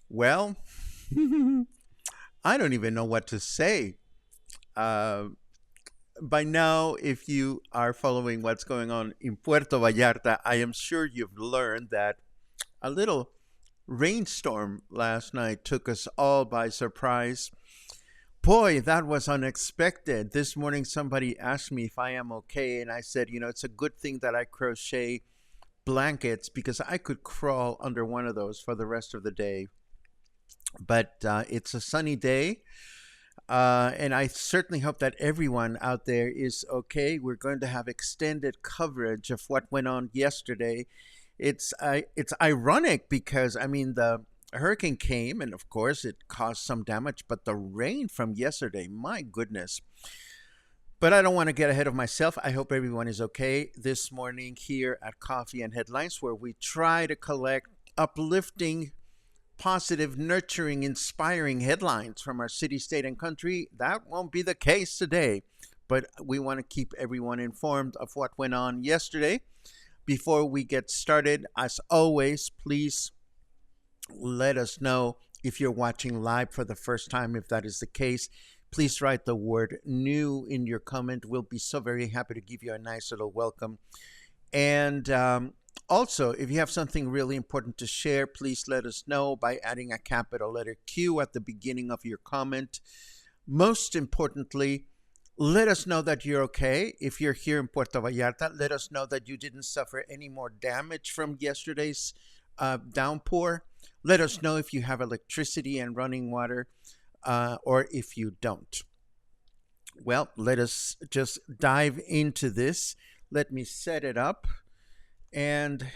Well, I don't even know what to say. Uh, by now, if you are following what's going on in Puerto Vallarta, I am sure you've learned that a little rainstorm last night took us all by surprise. Boy, that was unexpected. This morning, somebody asked me if I am okay, and I said, it's a good thing that I crochet blankets because I could crawl under one of those for the rest of the day. But it's a sunny day, and I certainly hope that everyone out there is okay. We're going to have extended coverage of what went on yesterday. It's ironic because I mean the hurricane came and of course it caused some damage, but the rain from yesterday, my goodness. But I don't want to get ahead of myself. I hope everyone is okay this morning here at Coffee and Headlines, where we try to collect uplifting, positive, nurturing, inspiring headlines from our city, state, and country. That won't be the case today, but we want to keep everyone informed of what went on yesterday. Before we get started, as always, please let us know if you're watching live for the first time. If that is the case, please write the word new in your comment. We'll be so very happy to give you a nice little welcome. And also, if you have something really important to share, please let us know by adding a capital letter Q at the beginning of your comment. Most importantly, let us know that you're okay. If you're here in Puerto Vallarta, let us know that you didn't suffer any more damage from yesterday's downpour. Let us know if you have electricity and running water, or if you don't. Well, let us just dive into this. Let me set it up, and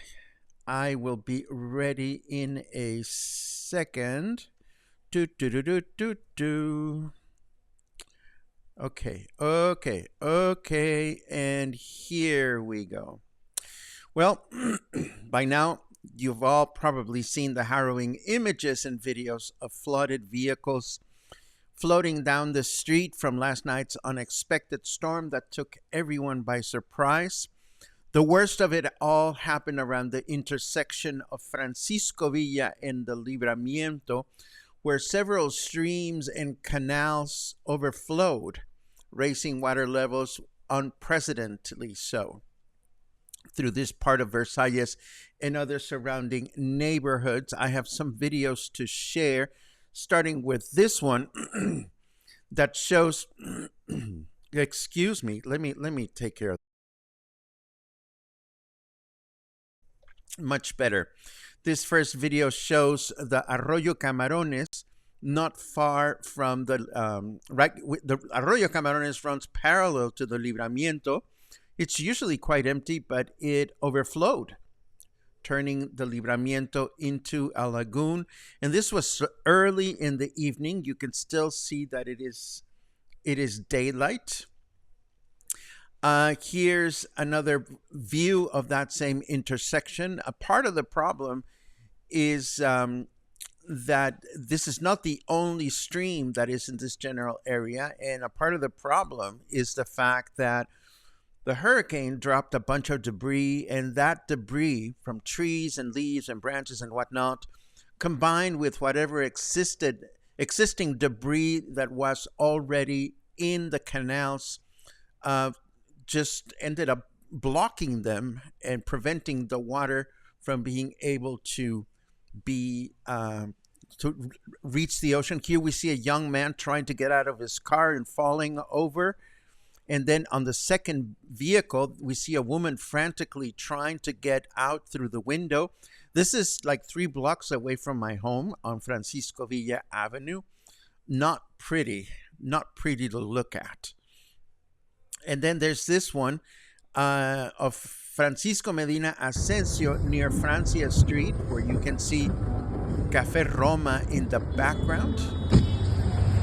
I will be ready in a second. Okay, and here we go. Well, by now, you've all probably seen the harrowing images and videos of flooded vehicles floating down the street from last night's unexpected storm that took everyone by surprise. The worst of it all happened around the intersection of Francisco Villa and the Libramiento, where several streams and canals overflowed, raising water levels unprecedentedly so. Through this part of Versailles and other surrounding neighborhoods, I have some videos to share, starting with this one that shows excuse me, let me take care of much better. This first video shows the Arroyo Camarones, not far from the the Arroyo Camarones runs parallel to the Libramiento. It's usually quite empty, but it overflowed, turning the Libramiento into a lagoon. And this was early in the evening. You can still see that it is daylight. Here's another view of that same intersection. A part of the problem is that this is not the only stream that is in this general area. And a part of the problem is the fact that the hurricane dropped a bunch of debris, and that debris from trees and leaves and branches and whatnot, combined with whatever existing debris that was already in the canals, just ended up blocking them and preventing the water from being able to reach the ocean. Here we see a young man trying to get out of his car and falling over. And then on the second vehicle, we see a woman frantically trying to get out through the window. This is like 3 blocks away from my home on Francisco Villa Avenue. Not pretty to look at. And then there's this one of Francisco Medina Asensio near Francia Street, where you can see Café Roma in the background.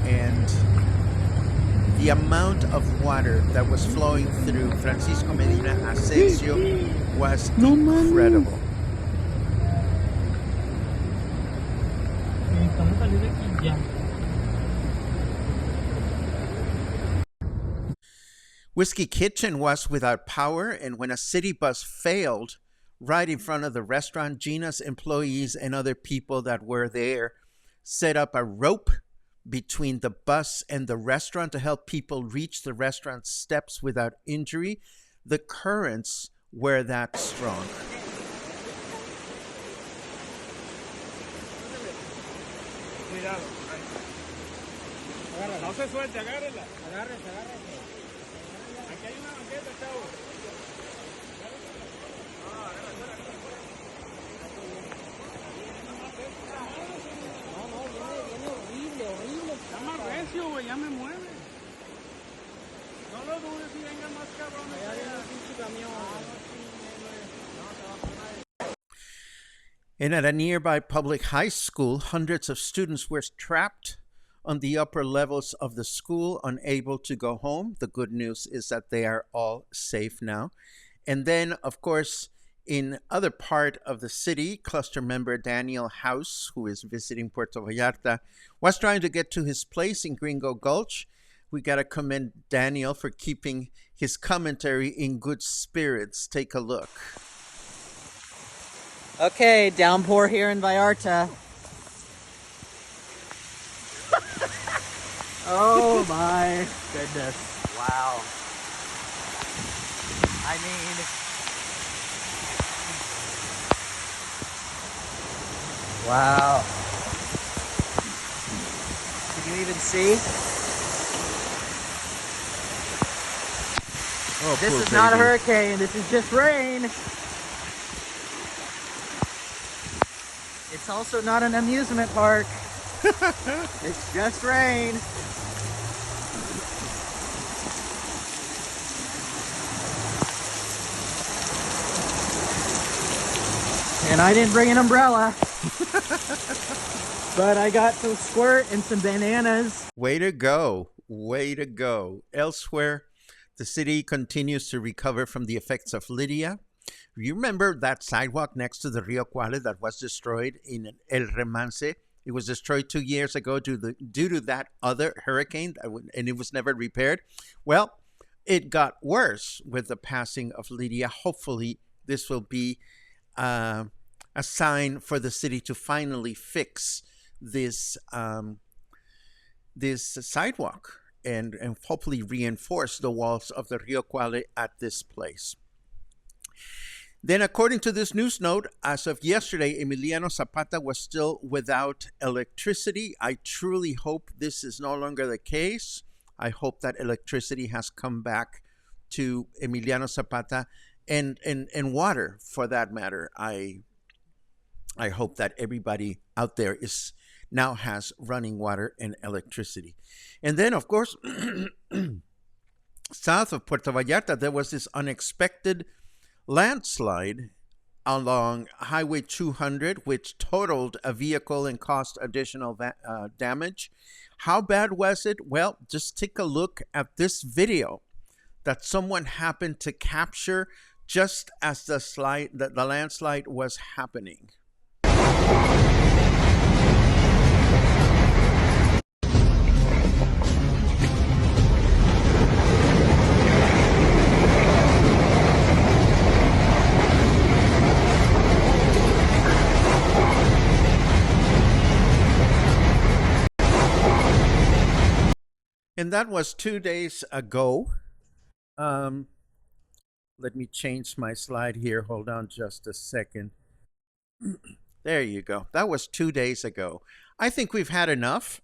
And the amount of water that was flowing through Francisco Medina Asensio was incredible. Whiskey Kitchen was without power, and when a city bus failed right in front of the restaurant, Gina's employees and other people that were there set up a rope between the bus and the restaurant to help people reach the restaurant steps without injury. The currents were that strong. No se suelte, agárrela. Agárrese. Aquí hay una banqueta, chavo. Viene horrible. Está más recio, güey, ya me mueve. No lo dudes si venga más cabrón. Allá viene un pinche camión. And at a nearby public high school, hundreds of students were trapped on the upper levels of the school, unable to go home. The good news is that they are all safe now. And then, of course, in other part of the city, cluster member Daniel House, who is visiting Puerto Vallarta, was trying to get to his place in Gringo Gulch. We got to commend Daniel for keeping his commentary in good spirits. Take a look. Okay, downpour here in Vallarta. Oh my goodness. Wow. I mean, wow. Can you even see? Oh, this is not a hurricane, this is just rain. It's also not an amusement park. It's just rain. And I didn't bring an umbrella. But I got some squirt and some bananas. Way to go. Way to go. Elsewhere, the city continues to recover from the effects of Lidia. You remember that sidewalk next to the Rio Cuale that was destroyed in El Remance? It was destroyed 2 years ago due to that other hurricane, and it was never repaired. Well, it got worse with the passing of Lidia. Hopefully, this will be a sign for the city to finally fix this sidewalk and hopefully reinforce the walls of the Rio Cuale at this place. Then, according to this news note, as of yesterday, Emiliano Zapata was still without electricity. I truly hope this is no longer the case. I hope that electricity has come back to Emiliano Zapata and water, for that matter. I hope that everybody out there now has running water and electricity. And then, of course, south of Puerto Vallarta, there was this unexpected landslide along Highway 200, which totaled a vehicle and caused additional damage. How bad was it? Well, just take a look at this video that someone happened to capture just as the landslide was happening. And that was 2 days ago. Um, Let me change my slide here. Hold on just a second. There you go. That was 2 days ago. I think we've had enough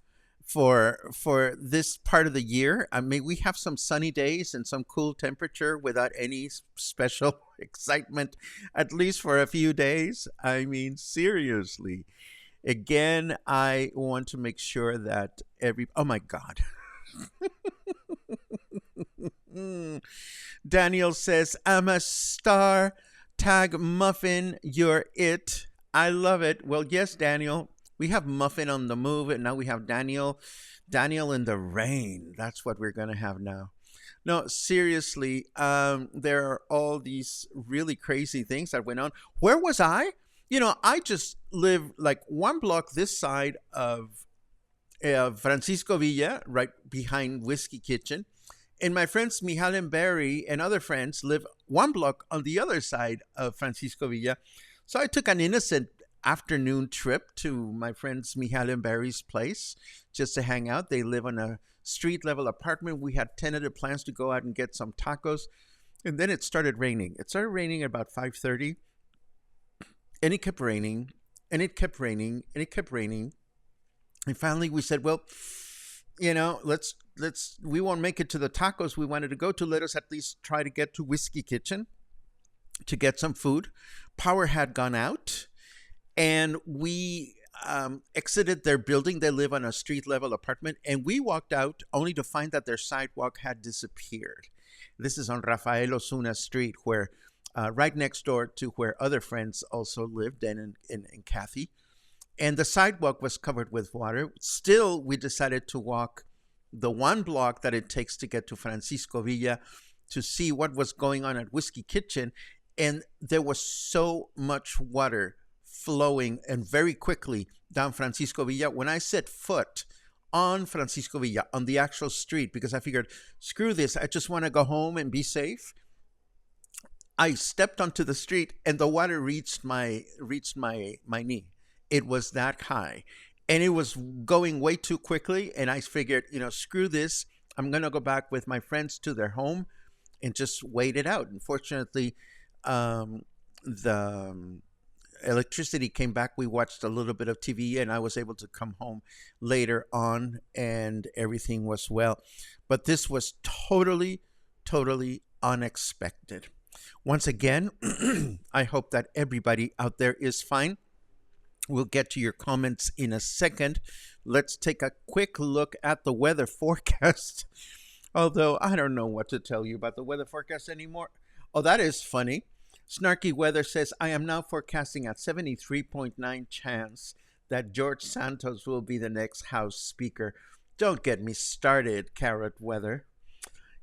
for this part of the year. I mean, we have some sunny days and some cool temperature without any special excitement, at least for a few days. I mean, seriously. Again, I want to make sure that oh my God. Daniel says, I'm a star. Tag Muffin, you're it. I love it. Well, yes, Daniel. We have Muffin on the move, and now we have Daniel. Daniel in the rain. That's what we're going to have now. No, seriously, there are all these really crazy things that went on. Where was I? I just live like one block this side of Francisco Villa, right behind Whiskey Kitchen. And my friends Mijal and Barry and other friends live one block on the other side of Francisco Villa. So I took an innocent afternoon trip to my friends Mijal and Barry's place just to hang out. They live on a street level apartment. We had tentative plans to go out and get some tacos. And then it started raining. It started raining at about 5:30. And it kept raining. And it kept raining. And it kept raining. And finally we said, well, we won't make it to the tacos we wanted to go to. Let us at least try to get to Whiskey Kitchen to get some food. Power had gone out, and we exited their building. They live on a street level apartment, and we walked out only to find that their sidewalk had disappeared. This is on Rafael Osuna Street, where right next door to where other friends also lived, and Kathy. And the sidewalk was covered with water. Still, we decided to walk the one block that it takes to get to Francisco Villa to see what was going on at Whiskey Kitchen. And there was so much water flowing and very quickly down Francisco Villa. When I set foot on Francisco Villa, on the actual street, because I figured, screw this, I just want to go home and be safe. I stepped onto the street and the water reached my knee. It was that high, and it was going way too quickly. And I figured, screw this. I'm going to go back with my friends to their home and just wait it out. Unfortunately, the electricity came back. We watched a little bit of TV, and I was able to come home later on, and everything was well. But this was totally, totally unexpected. Once again, I hope that everybody out there is fine. We'll get to your comments in a second. Let's take a quick look at the weather forecast. Although I don't know what to tell you about the weather forecast anymore. Oh, that is funny. Snarky Weather says, I am now forecasting a 73.9 chance that George Santos will be the next House Speaker. Don't get me started, Carrot Weather.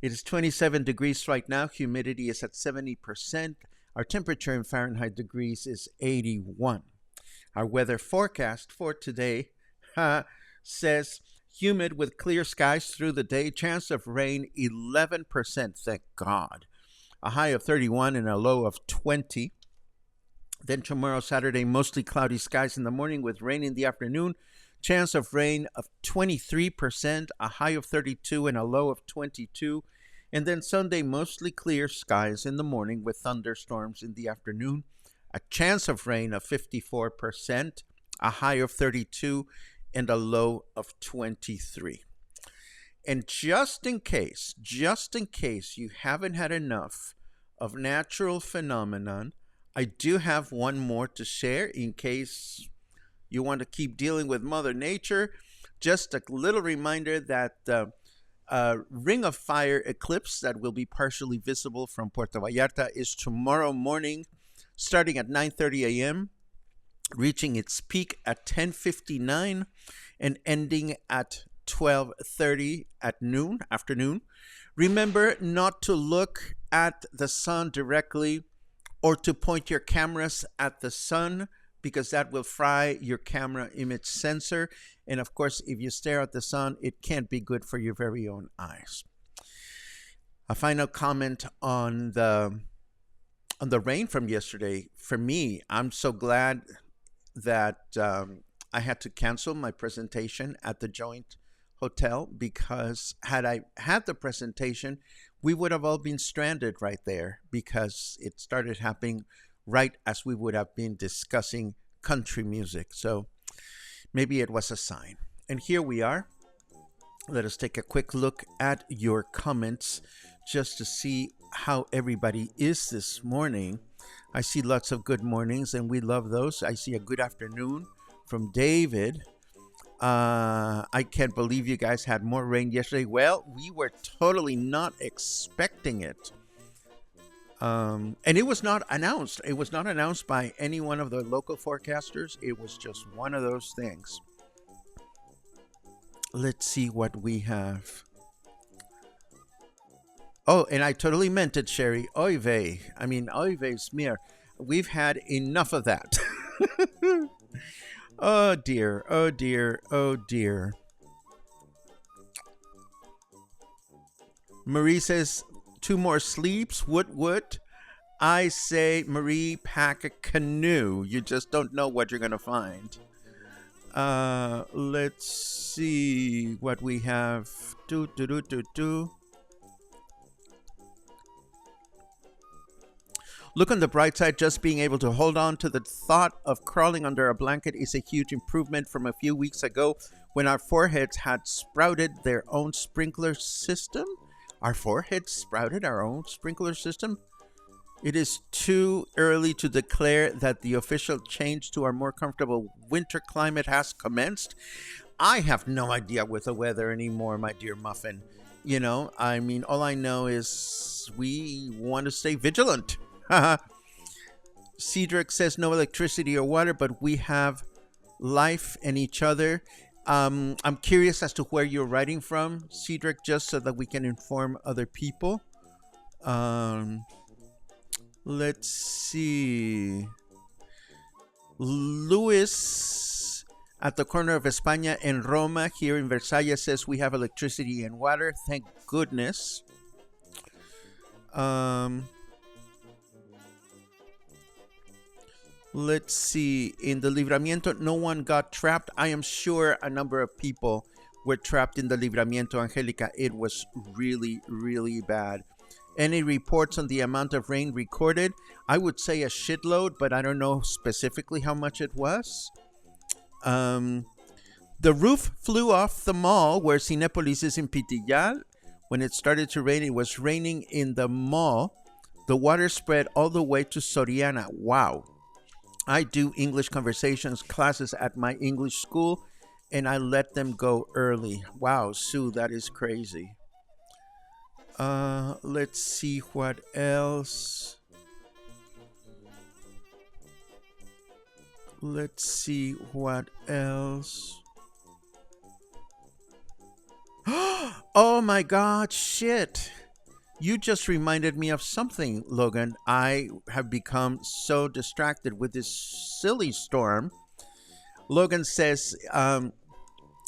It is 27 degrees right now. Humidity is at 70%. Our temperature in Fahrenheit degrees is 81. Our weather forecast for today says humid with clear skies through the day. Chance of rain 11%, thank God. A high of 31 and a low of 20. Then tomorrow, Saturday, mostly cloudy skies in the morning with rain in the afternoon. Chance of rain of 23%, a high of 32 and a low of 22. And then Sunday, mostly clear skies in the morning with thunderstorms in the afternoon. A chance of rain of 54%, a high of 32, and a low of 23. And just in case you haven't had enough of natural phenomenon, I do have one more to share in case you want to keep dealing with Mother Nature. Just a little reminder that the Ring of Fire eclipse that will be partially visible from Puerto Vallarta is tomorrow morning, starting at 9:30 a.m., reaching its peak at 10:59 and ending at 12:30 at afternoon. Remember not to look at the sun directly or to point your cameras at the sun, because that will fry your camera image sensor. And of course, if you stare at the sun, it can't be good for your very own eyes. A final comment on the rain from yesterday. For me, I'm so glad that I had to cancel my presentation at the Joint hotel because had I had the presentation, we would have all been stranded right there because it started happening right as we would have been discussing country music. So maybe it was a sign. And here we are. Let us take a quick look at your comments just to see how everybody is this morning. I see lots of good mornings, and we love those. I see a good afternoon from David. I can't believe you guys had more rain yesterday. Well, we were totally not expecting it. And it was not announced. It was not announced by any one of the local forecasters. It was just one of those things. Let's see what we have. Oh, and I totally meant it, Sherry. Oy vey. I mean, oy vey smear. We've had enough of that. Oh dear, oh dear, oh dear. Marie says, 2 more sleeps, woot. I say, Marie, pack a canoe. You just don't know what you're going to find. Let's see what we have. Look on the bright side, just being able to hold on to the thought of crawling under a blanket is a huge improvement from a few weeks ago when our foreheads had sprouted their own sprinkler system. Our foreheads sprouted our own sprinkler system? It is too early to declare that the official change to our more comfortable winter climate has commenced. I have no idea with the weather anymore, my dear Muffin. You know, I mean, all I know is we want to stay vigilant. Cedric says no electricity or water, but we have life and each other. I'm curious as to where you're writing from, Cedric, just so that we can inform other people. Let's see. Luis at the corner of España and Roma here in Versailles says we have electricity and water. Thank goodness. Let's see. In the Libramiento, no one got trapped. I am sure a number of people were trapped in the Libramiento, Angelica. It was really, really bad. Any reports on the amount of rain recorded? I would say a shitload, but I don't know specifically how much it was. The roof flew off the mall where Cinépolis is in Pitillal. When it started to rain, it was raining in the mall. The water spread all the way to Soriana. Wow. I do English conversations classes at my English school, and I let them go early. Wow, Sue, that is crazy. Let's see what else. Let's see what else. Oh my God, shit. You just reminded me of something, Logan. I have become so distracted with this silly storm. Logan says,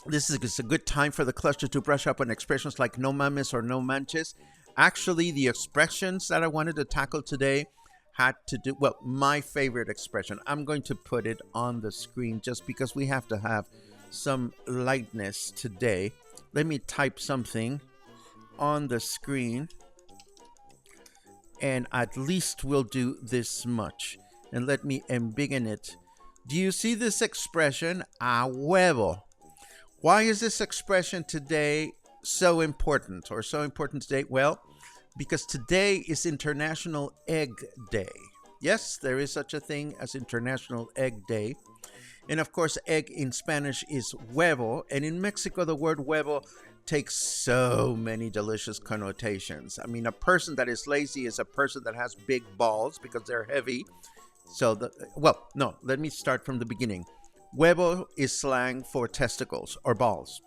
this is a good time for the cluster to brush up on expressions like no mames or no manches. Actually, the expressions that I wanted to tackle today had to do, well, my favorite expression. I'm going to put it on the screen just because we have to have some lightness today. Let me type something on the screen. And at least we'll do this much. And let me embiggen it. Do you see this expression? A huevo. Why is this expression today so important, or so important today? Well, because today is International Egg Day. Yes, there is such a thing as International Egg Day. And of course, egg in Spanish is huevo. And in Mexico, the word huevo takes so many delicious connotations. I mean, a person that is lazy is a person that has big balls because they're heavy. So, let me start from the beginning. Huevo is slang for testicles or balls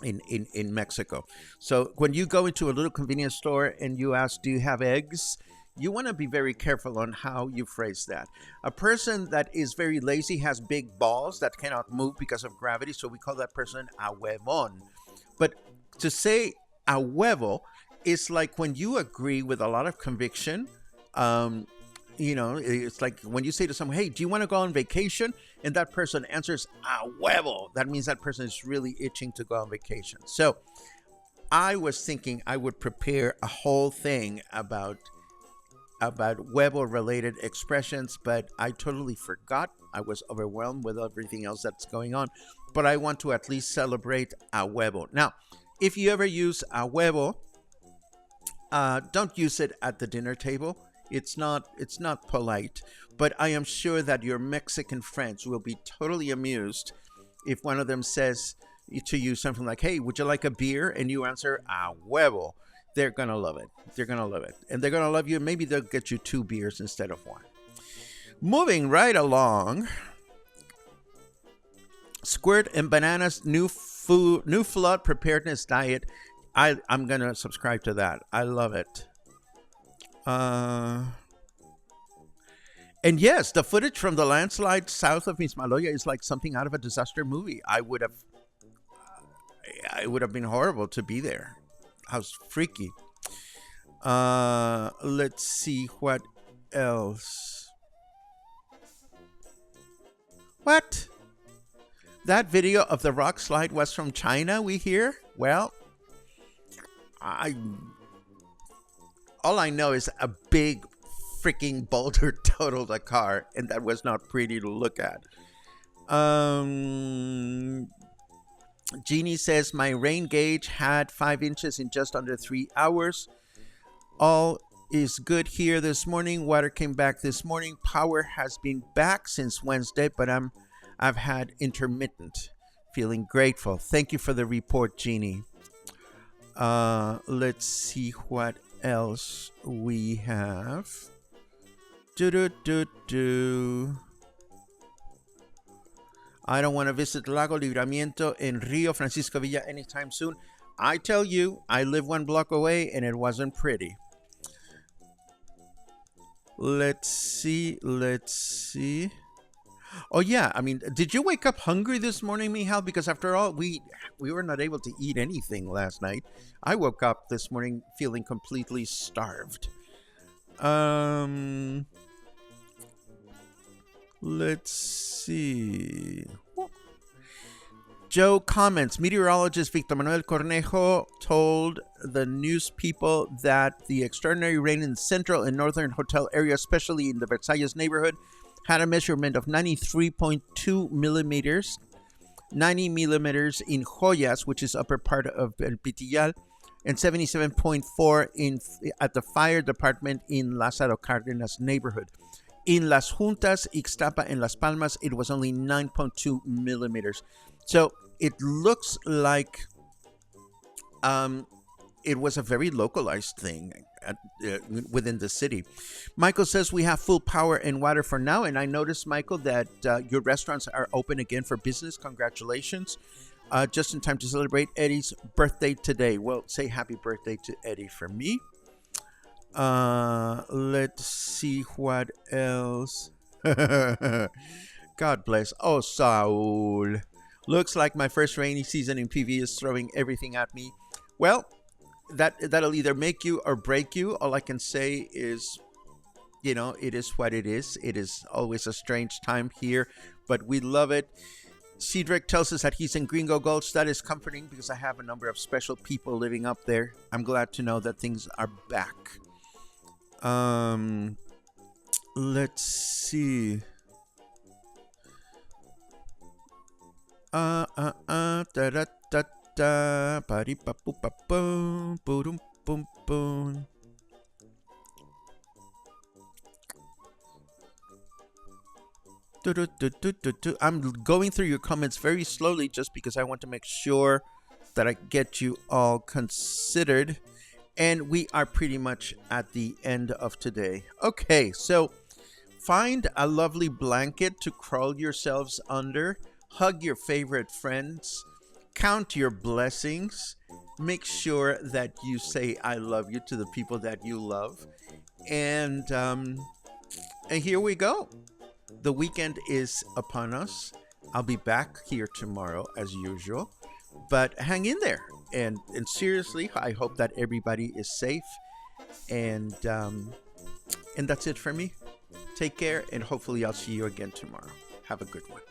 in Mexico. So when you go into a little convenience store and you ask, do you have eggs? You want to be very careful on how you phrase that. A person that is very lazy has big balls that cannot move because of gravity. So we call that person a huevón. But to say a huevo is like when you agree with a lot of conviction, it's like when you say to someone, hey, do you want to go on vacation? And that person answers, a huevo. That means that person is really itching to go on vacation. So I was thinking I would prepare a whole thing about huevo related expressions, but I totally forgot. I was overwhelmed with everything else that's going on. But I want to at least celebrate a huevo. Now, if you ever use a huevo, don't use it at the dinner table. It's not polite, but I am sure that your Mexican friends will be totally amused if one of them says to you something like, hey, would you like a beer? And you answer, a huevo. They're going to love it. They're going to love it. And they're going to love you. Maybe they'll get you 2 beers instead of 1. Moving right along. Squirt and Bananas new flood preparedness diet. I'm going to subscribe to that. I love it. And yes, the footage from the landslide south of Mismaloya is like something out of a disaster movie. I would have been horrible to be there. How's freaky. Let's see what else. What? That video of the rock slide was from China, we hear? Well, all I know is a big freaking boulder totaled a car, and that was not pretty to look at. Jeannie says, my rain gauge had 5 inches in just under 3 hours. All is good here this morning. Water came back this morning. Power has been back since Wednesday, but I've had intermittent. Feeling grateful. Thank you for the report, Jeannie. Let's see what else we have. I don't want to visit Lago Libramiento in Rio Francisco Villa anytime soon. I tell you, I live 1 block away and it wasn't pretty. Let's see. Oh yeah, I mean, did you wake up hungry this morning, Mijal? Because after all, we were not able to eat anything last night. I woke up this morning feeling completely starved. Let's see. Joe comments, meteorologist Victor Manuel Cornejo told the news people that the extraordinary rain in the central and northern hotel area, especially in the Versalles neighborhood, had a measurement of 93.2 millimeters, 90 millimeters in Joyas, which is upper part of El Pitillal, and 77.4 at the fire department in Lázaro Cárdenas neighborhood. In Las Juntas, Ixtapa, and Las Palmas, it was only 9.2 millimeters. So it looks like it was a very localized thing within the city. Michael says we have full power and water for now. And I noticed, Michael, that your restaurants are open again for business. Congratulations. Just in time to celebrate Eddie's birthday today. Well, say happy birthday to Eddie for me. Let's see what else. God bless. Oh, Saul. Looks like my first rainy season in PV is throwing everything at me. Well, that'll either make you or break you. All I can say is, it is what it is. It is always a strange time here, but we love it. Cedric tells us that he's in Gringo Gulch. That is comforting because I have a number of special people living up there. I'm glad to know that things are back. Let's see. Da da da da pari pa pu pa boom boom boom boom. I'm going through your comments very slowly just because I want to make sure that I get you all considered. And we are pretty much at the end of today. Okay, so find a lovely blanket to crawl yourselves under. Hug your favorite friends. Count your blessings. Make sure that you say I love you to the people that you love. And here we go. The weekend is upon us. I'll be back here tomorrow as usual. But hang in there. And seriously, I hope that everybody is safe. And that's it for me. Take care, and hopefully I'll see you again tomorrow. Have a good one.